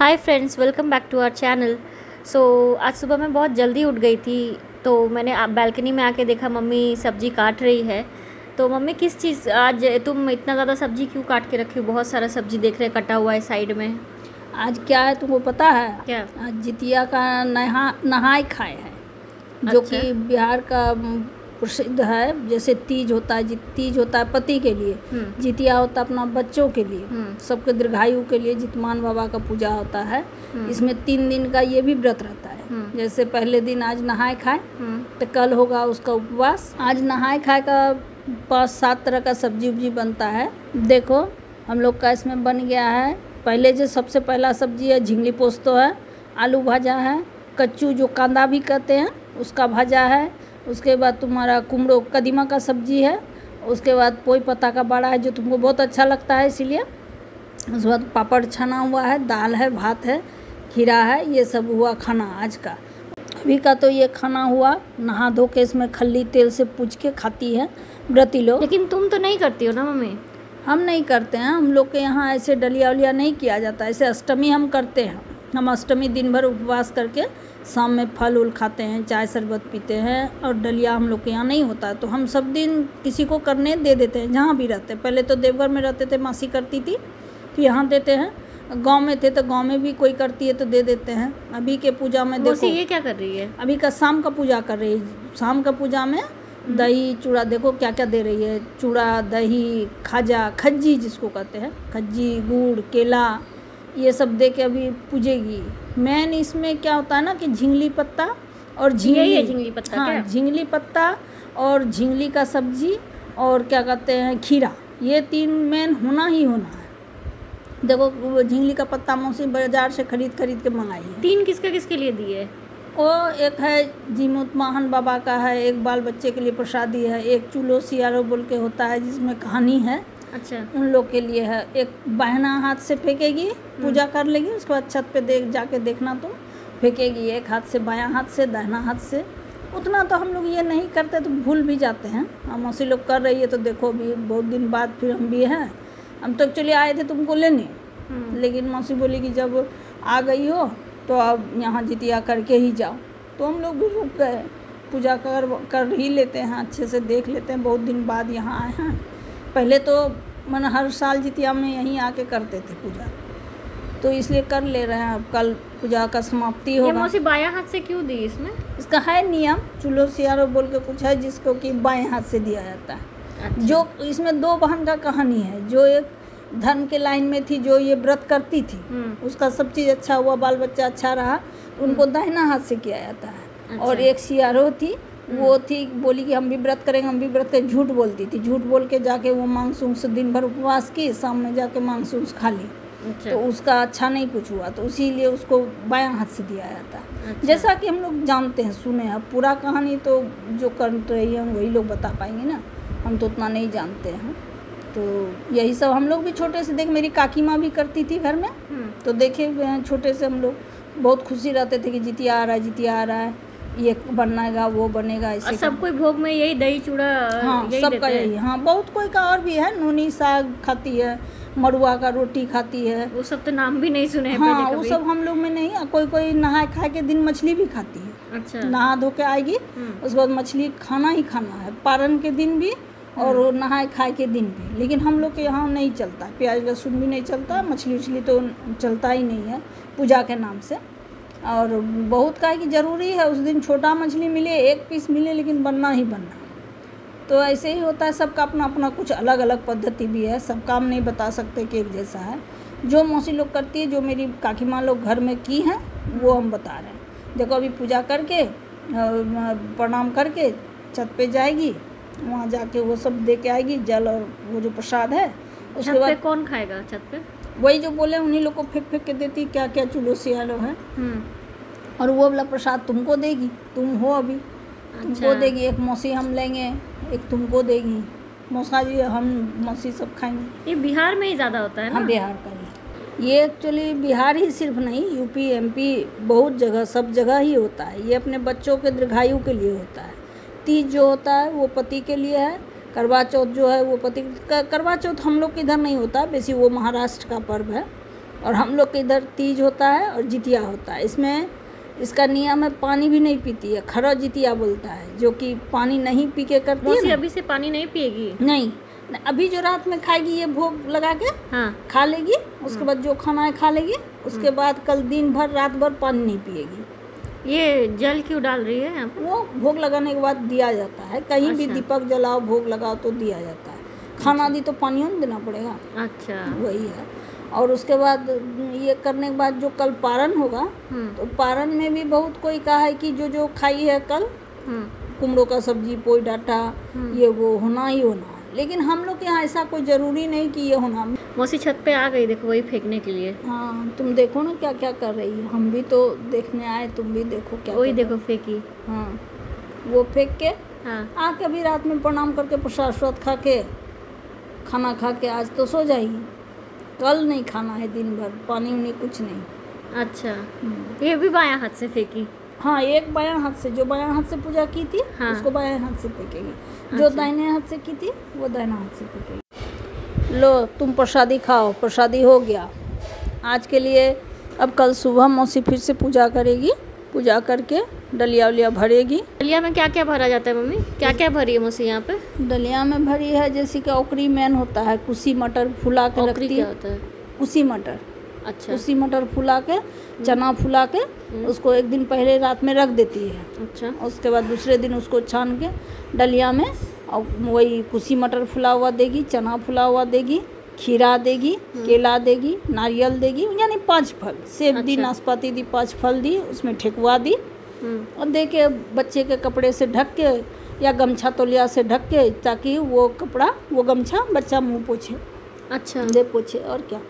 Hi friends, welcome back to our channel. आज सुबह मैं बहुत जल्दी उठ गई थी, तो मैंने बालकनी में आके देखा मम्मी सब्जी काट रही है। तो मम्मी किस चीज़ आज तुम इतना ज़्यादा सब्जी क्यों काट के रखी हो? बहुत सारा सब्जी देख रहे कटा हुआ है साइड में। आज क्या है तुमको पता है? क्या? आज जितिया का नहाय खाए है, जो अच्छा। कि बिहार का प्रसिद्ध है। जैसे तीज होता है, तीज होता है पति के लिए, जितिया होता है अपना बच्चों के लिए, सबके दीर्घायु के लिए जितमान बाबा का पूजा होता है। इसमें 3 दिन का ये भी व्रत रहता है। जैसे पहले दिन आज नहाय खाए, तो कल होगा उसका उपवास। आज नहाय खाए का 5-7 तरह का सब्जी उब्जी बनता है। देखो हम लोग का इसमें बन गया है। पहले जो सबसे पहला सब्जी है झिंगली पोस्तो है, आलू भाजा है, कच्चू जो कांदा भी कहते हैं उसका भाजा है। उसके बाद तुम्हारा कुमड़ो कदीमा का सब्जी है। उसके बाद पोई पत्ता का बड़ा है जो तुमको बहुत अच्छा लगता है इसीलिए। उसके बाद पापड़ छना हुआ है, दाल है, भात है, खीरा है। ये सब हुआ खाना आज का। अभी का तो ये खाना हुआ। नहा धो के इसमें खल्ली तेल से पूछ के खाती है व्रती लोग। लेकिन तुम तो नहीं करती हो ना मम्मी? हम नहीं करते हैं। हम लोग के यहाँ ऐसे डलिया उलिया नहीं किया जाता। ऐसे अष्टमी हम करते हैं। हम अष्टमी दिन भर उपवास करके शाम में फल उल खाते हैं, चाय शरबत पीते हैं, और डलिया हम लोग के यहाँ नहीं होता। तो हम सब दिन किसी को करने दे देते हैं जहाँ भी रहते हैं। पहले तो देवघर में रहते थे, मासी करती थी, तो यहाँ देते हैं। गांव में थे तो गांव में भी कोई करती है तो दे देते हैं। अभी के पूजा में देखो ये क्या कर रही है? अभी का शाम का पूजा कर रही है। शाम का पूजा में दही चूड़ा देखो क्या क्या दे रही है। चूड़ा, दही, खाजा, खज्जी जिसको कहते हैं, खज्जी, गुड़, केला, ये सब दे के अभी पूजेगी। मेन इसमें क्या होता है ना कि झिंगली पत्ता और झिंगली पत्ता। हाँ, झिंगली पत्ता और झिंगली का सब्जी और क्या कहते हैं खीरा, ये 3 मेन होना ही होना है। देखो वो झिंगली का पत्ता मौसी बाजार से खरीद के मंगाई है। 3 किसके लिए दिए? वो एक है जीमुत माहन बाबा का है, एक बाल बच्चे के लिए प्रसादी है, एक चूलो सियारो बोल के होता है जिसमें कहानी है। अच्छा। उन लोग के लिए है। एक बहना हाथ से फेंकेगी, पूजा कर लेगी, उसके बाद छत पे जाके देखना तुम फेंकेगी। एक हाथ से, बायां हाथ से, दाहिना हाथ से। उतना तो हम लोग ये नहीं करते तो भूल भी जाते हैं। हम मौसी लोग कर रही है तो देखो अभी बहुत दिन बाद फिर हम भी हैं। हम तो एक्चुअली आए थे तुमको लेने, लेकिन मौसी बोली कि जब आ गई हो तो अब यहाँ जितिया करके ही जाओ। तो हम लोग भी रुक गए, पूजा कर ही लेते हैं, अच्छे से देख लेते हैं। बहुत दिन बाद यहाँ आए हैं। पहले तो मन हर साल जितिया में यहीं आके करते थे पूजा, तो इसलिए कर ले रहे हैं। अब कल पूजा का समाप्ति होगा। ये मौसी बायां हाथ से क्यों दी इसमें? इसका है नियम, चूलो सियारो बोल के कुछ है जिसको कि बाएं हाथ से दिया जाता है। अच्छा। जो इसमें 2 बहन का कहानी है। जो एक धर्म के लाइन में थी, जो ये व्रत करती थी, उसका सब चीज़ अच्छा हुआ, बाल बच्चा अच्छा रहा, उनको दाहिना हाथ से किया जाता है। अच्छा। और एक सियारो थी, वो थी बोली कि हम भी व्रत करेंगे, हम भी व्रत करें। झूठ बोलती थी, झूठ बोल के जाके वो मांस उंस दिन भर उपवास की, शाम में जाके मांस उंस खा ली। अच्छा। तो उसका अच्छा नहीं कुछ हुआ, तो इसीलिए उसको बायां हाथ से दिया जाता है। अच्छा। जैसा कि हम लोग जानते हैं, सुने हैं। पूरा कहानी तो जो कर रही है वही लोग बता पाएंगे ना, हम तो उतना नहीं जानते हैं। तो यही सब हम लोग भी छोटे से देख, मेरी काकी माँ भी करती थी घर में, तो देखे हुए हैं छोटे से। हम लोग बहुत खुशी रहते थे कि जितिया आ रहा है, जितिया आ रहा है, ये बनेगा वो बनेगा। ऐसे सब कोई भोग में यही दही चूड़ा, हाँ सबका यही। हाँ, बहुत कोई का और भी है, नूनी साग खाती है, मड़ुआ का रोटी खाती है। वो सब तो नाम भी नहीं सुने हैं हाँ, पहले वो कभी। सब हम लोग में नहीं। कोई नहाए खाए के दिन मछली भी खाती है। अच्छा। नहा धो के आएगी, उसके बाद मछली खाना ही खाना है, पारन के दिन भी और नहाए खाए के दिन भी। लेकिन हम लोग के यहाँ नहीं चलता, प्याज लहसुन भी नहीं चलता, मछली उछली तो चलता ही नहीं है पूजा के नाम से। और बहुत का है कि ज़रूरी है उस दिन छोटा मछली मिले, 1 पीस मिले, लेकिन बनना ही बनना। तो ऐसे ही होता है, सबका अपना अपना कुछ अलग अलग पद्धति भी है। सब काम नहीं बता सकते कि एक जैसा है। जो मौसी लोग करती है, जो मेरी काकी माँ लोग घर में की हैं, वो हम बता रहे हैं। देखो अभी पूजा करके प्रणाम करके छत पे जाएगी, वहाँ जाके वो सब दे के आएगी, जल और वो जो प्रसाद है। उसके बाद कौन खाएगा छत पे? वही जो बोले उन्हीं लोग को फेंक के देती, क्या क्या चूल्हो सियालो है। और वो वाला प्रसाद तुमको देगी, तुम हो अभी। अच्छा। तुमको देगी, एक मौसी हम लेंगे, एक तुमको देगी। मौसा जी हम मौसी सब खाएंगे। ये बिहार में ही ज़्यादा होता है ना? हाँ, बिहार का ही। ये एक्चुअली बिहार ही सिर्फ नहीं, यूपी एमपी बहुत जगह, सब जगह ही होता है। ये अपने बच्चों के दीर्घायु के लिए होता है। तीज जो होता है वो पति के लिए है। करवा चौथ जो है वो पति करवा चौथ हम लोग के इधर नहीं होता, वैसे वो महाराष्ट्र का पर्व है। और हम लोग के इधर तीज होता है और जितिया होता है। इसमें इसका नियम है, पानी भी नहीं पीती है, खरा जितिया बोलता है, जो कि पानी नहीं पी के करती है। अभी से पानी नहीं पिएगी? नहीं, अभी जो रात में खाएगी ये भोग लगा के खा लेगी, उसके बाद जो खाना है खा लेगी, उसके बाद कल दिन भर रात भर पानी नहीं पिएगी। ये जल क्यों डाल रही है? वो भोग लगाने के बाद दिया जाता है, कहीं भी दीपक जलाओ भोग लगाओ तो दिया जाता है। खाना दी तो पानी नहीं देना पड़ेगा। अच्छा, वही है। और उसके बाद ये करने के बाद जो कल पारण होगा, तो पारण में भी बहुत कोई कहा है कि जो जो खाई है कल कुमड़ों का सब्जी, पोई डाटा, ये वो होना ही होना है। लेकिन हम लोग के यहाँ ऐसा कोई ज़रूरी नहीं कि ये होना। मौसी छत पे आ गई, देखो वही फेंकने के लिए। हाँ, तुम देखो ना क्या क्या कर रही है। हम भी तो देखने आए, तुम भी देखो क्या। वही देखो फेंकी। हाँ, वो फेंक के आके अभी रात में प्रणाम करके प्रसाद खा के, खाना खा के आज तो सो जाएगी। कल नहीं खाना है दिन भर, पानी उनी कुछ नहीं। अच्छा, ये भी बायां हाथ से फेंकी? हाँ, एक बायां हाथ से, जो बायां हाथ से पूजा की थी उसको बायां हाथ से फेंकेगी। जो दाहिने हाथ से की थी वो दाहिना हाथ से फेंकेगी। लो तुम प्रसादी खाओ, प्रसादी हो गया आज के लिए। अब कल सुबह मौसी फिर से पूजा करेगी, पूजा करके डलिया उलिया भरेगी। डलिया में क्या क्या भरा जाता है मम्मी? क्या क्या भरी है मौसी यहाँ पे? डलिया में भरी है जैसे कि औकरी मेन होता है, कुसी मटर फुला के रखती है। क्या होता है? कुसी मटर। अच्छा। कुसी मटर फुला के, चना फुला के उसको एक दिन पहले रात में रख देती है। अच्छा। उसके बाद दूसरे दिन उसको छान के डलिया में, और वही कुसी मटर फुला हुआ देगी, चना फुला हुआ देगी, खीरा देगी, केला देगी, नारियल देगी, यानी 5 फल। सेब दी, नाशपाती दी, 5 फल दी, उसमें ठेकुआ दी और दे के बच्चे के कपड़े से ढक के या गमछा तौलिया से ढक के, ताकि वो कपड़ा वो गमछा बच्चा मुंह पोछे। अच्छा, दे पोछे। और क्या,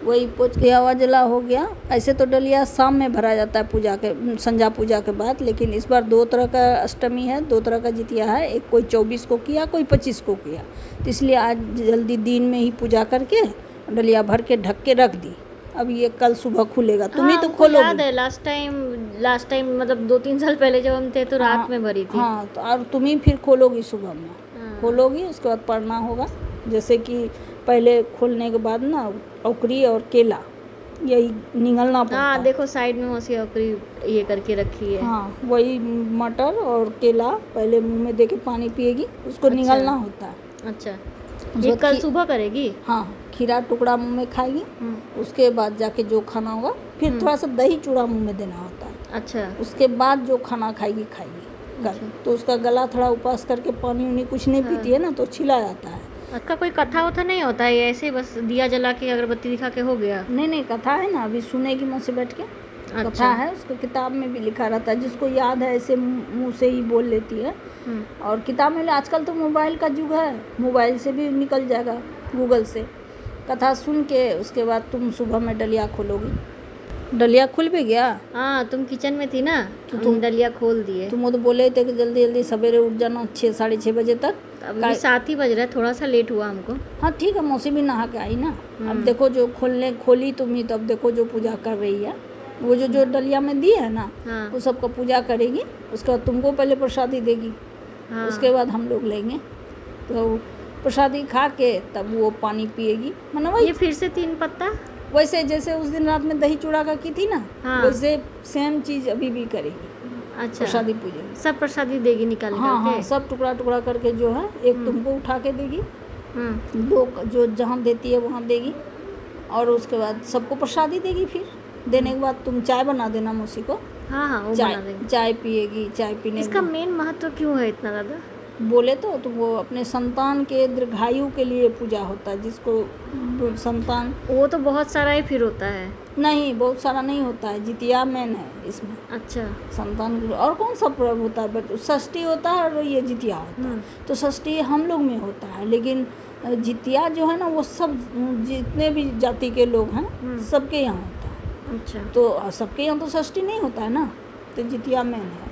वही पोछ के हवा जला हो गया। ऐसे तो डलिया शाम में भरा जाता है पूजा के, संध्या पूजा के बाद, लेकिन इस बार 2 तरह का अष्टमी है, 2 तरह का जितिया है। एक कोई 24 को किया, कोई 25 को किया, तो इसलिए आज जल्दी दिन में ही पूजा करके डलिया भर के ढक के रख दी। अब ये कल सुबह खुलेगा। तुम ही तो खोलोगी। याद है लास्ट टाइम मतलब 2-3 साल पहले जब हम थे तो रात में भरी थी। हाँ, तो और तुम ही फिर खोलोगी सुबह में। खोलोगी, उसके बाद पढ़ना होगा। जैसे कि पहले खोलने के बाद ना औकरी और केला यही निगलना पड़ता है। देखो साइड में मौसी औकरी ये करके रखी है। हाँ, वही मटर और केला पहले मुंह में दे के पानी पिएगी, उसको निगलना होता है। अच्छा, ये कल सुबह करेगी? हाँ, खीरा टुकड़ा मुंह में खाएगी, उसके बाद जाके जो खाना होगा, फिर थोड़ा सा दही चूड़ा मुंह में देना होता है। अच्छा, उसके बाद जो खाना खाएगी कल। तो उसका गला थोड़ा उपास करके पानी उनी कुछ नहीं पीती है ना, तो छिला जाता है। उसका कोई कथा वथा नहीं होता है? ऐसे बस दिया जला के अगरबत्ती दिखा के हो गया? नहीं, कथा है ना, अभी सुनेगी मुँह से बैठ के। अच्छा। कथा है, उसको किताब में भी लिखा रहता है, जिसको याद है ऐसे मुंह से ही बोल लेती है। और किताब में आजकल तो मोबाइल का युग है, मोबाइल से भी निकल जाएगा, गूगल से। कथा सुन के उसके बाद तुम सुबह में डलिया खोलोगी। डलिया खुल भी गया? हाँ, तुम किचन में थी ना, तो तुम डलिया खोल दिए। तुम तो बोले थे कि जल्दी जल्दी सवेरे उठ जाना 6-6:30 बजे तक। अभी 7 ही बज रहा है, थोड़ा सा लेट हुआ हमको। हाँ ठीक है, मौसी भी नहा के आई ना। अब देखो जो खोली तुम ही, तो अब देखो जो पूजा कर रही है, वो जो डलिया में दी है ना, वो सबका पूजा करेगी। उसके बाद तुमको पहले प्रसादी देगी, उसके बाद हम लोग लेंगे। तो प्रसादी खा के तब वो पानी पिएगी। मतलब ये फिर से 3 पत्ता वैसे जैसे उस दिन रात में दही चूड़ा का की थी ना, वैसे सेम चीज अभी भी करेगी। अच्छा, प्रसादी पूजा सब प्रसादी देगी निकाल करके? हाँ, सब टुकड़ा करके जो है, एक तुमको उठा के देगी, 2 जो जहाँ देती है वहाँ देगी, और उसके बाद सबको प्रसादी देगी। फिर देने के बाद तुम चाय बना देना मौसी को। हाँ, वो बना देंगे। चाय पिएगी। चाय पीने इसका मेन महत्व क्यों है इतना ज़्यादा? बोले तो वो अपने संतान के दीर्घायु के लिए पूजा होता है, जिसको संतान। वो तो बहुत सारा ही फिर होता है। नहीं, बहुत सारा नहीं होता है, जितिया मेन है इसमें। अच्छा, संतान और कौन सा पर्व होता है? षष्ठी होता है और ये जितिया होता है। तो षष्ठी हम लोग में होता है, लेकिन जितिया जो है ना, वो सब जितने भी जाति के लोग हैं सबके यहाँ होता है। अच्छा, तो सबके यहाँ तो षष्ठी नहीं होता है ना, तो जितिया मेन है।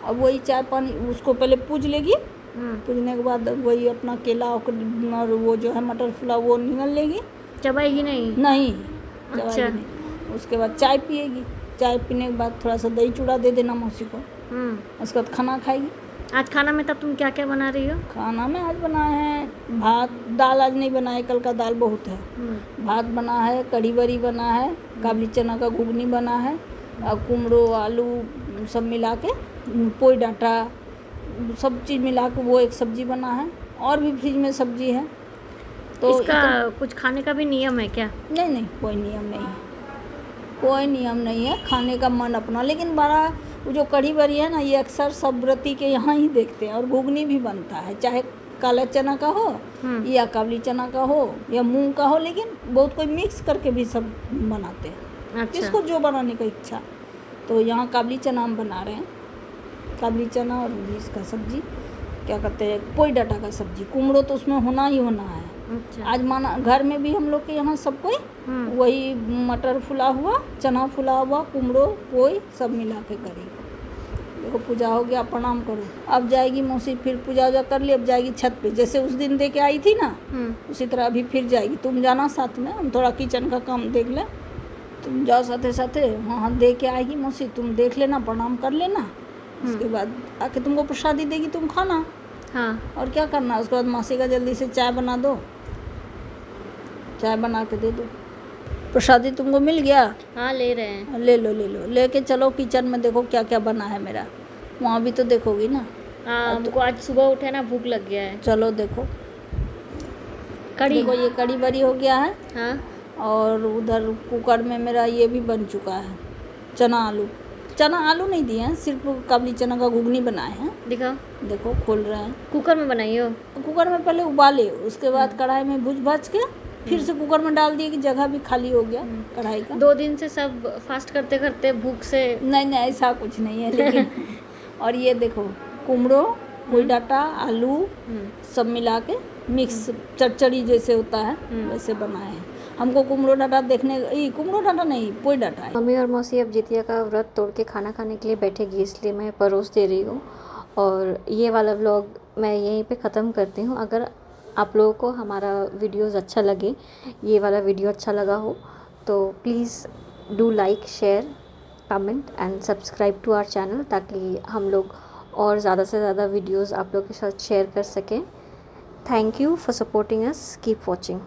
अब वही चाय पानी उसको पहले पूज लेगी, पूजने के बाद वही अपना केला और वो जो है मटर फुला वो निगल लेगी। चबाएगी नहीं? नहीं। अच्छा, उसके बाद चाय पिएगी। चाय पीने के बाद थोड़ा सा दही चूड़ा दे देना मौसी को। उसके बाद खाना खाएगी। आज खाना में तब तुम क्या क्या बना रही हो? खाना में आज बनाए हैं भात, दाल आज नहीं बनाए, कल का दाल बहुत है। भात बना है, कढ़ी बरी बना है, काबली चना का घुगनी बना है, और कुमड़ो आलू सब मिला के, पोई डांटा सब चीज़ मिला के वो एक सब्जी बना है। और भी फ्रिज में सब्जी है। तो इसका कुछ खाने का भी नियम है क्या? नहीं नहीं, कोई नियम नहीं है, कोई नियम नहीं है, खाने का मन अपना। लेकिन बड़ा वो जो कढ़ी बरी है ना, ये अक्सर सब व्रती के यहाँ ही देखते हैं। और घुगनी भी बनता है, चाहे काला चना का हो या काबली चना का हो या मूंग का हो, लेकिन बहुत कोई मिक्स करके भी सब बनाते हैं। अच्छा। किसको जो बनाने का इच्छा। तो यहाँ काबली चना हम बना रहे हैं, काबली चना और इसका सब्जी क्या कहते हैं, पोई डाटा का सब्जी। कुमड़ो तो उसमें होना ही होना है। अच्छा। आज माना घर में भी हम लोग के यहाँ सब कोई वही मटर फुला हुआ, चना फुला हुआ, कुमड़ो पोई सब मिला के करेगा। देखो पूजा हो गया, प्रणाम करो। अब जाएगी मौसी, फिर पूजा वूजा कर ली, अब जाएगी छत पे। जैसे उस दिन दे के आई थी ना, उसी तरह अभी फिर जाएगी। तुम जाना साथ में, हम थोड़ा किचन का काम देख लें। तुम जाओ साथे साथे, वहाँ दे के आएगी मौसी, तुम देख लेना, प्रणाम कर लेना। उसके बाद आके तुमको प्रसादी देगी, तुम खाना। हाँ। और क्या करना। उसके बाद मौसी का जल्दी से चाय बना दो, चाय बना के दे दो। प्रसादी तुमको मिल गया? हाँ, ले रहे हैं। ले लो ले लो, लेके चलो किचन में, देखो क्या क्या बना है मेरा। वहाँ भी तो देखोगी ना। हाँ, हमको आज सुबह उठे ना, भूख लग गया है। चलो देखो कढ़ी। देखो ये कढ़ी बरी हो गया है। हाँ। और उधर कुकर में मेरा ये भी बन चुका है, चना आलू। चना आलू नहीं दिए हैं, सिर्फ काबली चना का घुगनी बनाए हैं। दिखाओ। देखो खोल रहे हैं। कुकर में बनाई हो? कुकर में पहले उबाले, उसके बाद कढ़ाई में भूज भाज के फिर से कुकर में डाल दिए कि जगह भी खाली हो गया कढ़ाई का। 2 दिन से सब फास्ट करते करते भूख से। नहीं नहीं, ऐसा कुछ नहीं है लेकिन और ये देखो कुमड़ो, पोई डाटा, आलू सब मिला के मिक्स चटचड़ी जैसे होता है वैसे बनाए हैं। हमको कुमड़ो डाटा देखने, कुमड़ो डाटा नहीं, पोई डाटा है। मम्मी और मौसी अब जितिया का व्रत तोड़ के खाना खाने के लिए बैठेगी, इसलिए मैं परोस दे रही हूँ। और ये वाला व्लॉग मैं यहीं पे ख़त्म करती हूँ। अगर आप लोगों को हमारा वीडियोस अच्छा लगे, ये वाला वीडियो अच्छा लगा हो, तो please do like, share, comment and subscribe to our channel, ताकि हम लोग और ज़्यादा से ज़्यादा वीडियोस आप लोग के साथ शेयर कर सकें। Thank you for supporting us, keep watching.